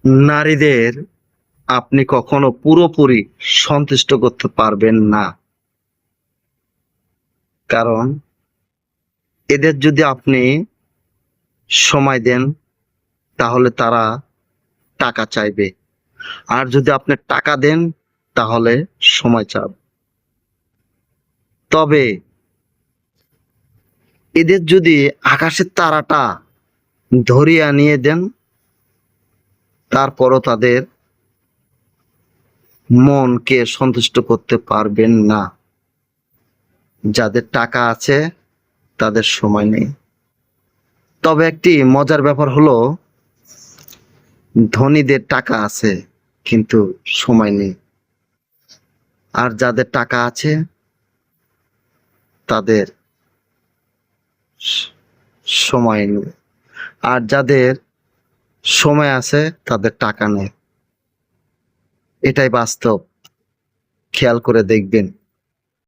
নারীদের আপনি কখনো পুরোপুরি সন্তুষ্ট করতে পারবেন না। কারণ এদের যদি আপনি সময় দেন তাহলে তারা টাকা চাইবে, আর যদি আপনি টাকা দেন তাহলে সময় চাবে। তবে এদের যদি আকাশের তারাটা ধরিয়ে আনিয়ে দেন, তারপরও তাদের মনকে সন্তুষ্ট করতে পারবেন না। যাদের টাকা আছে তাদের সময় নেই। তবে একটি মজার ব্যাপার হলো, ধনীদের টাকা আছে কিন্তু সময় নেই, আর যাদের টাকা আছে তাদের স- সময় নেই, আর যাদের সময় আছে তাদের টাকা নেই। এটাই বাস্তব, খেয়াল করে দেখবেন।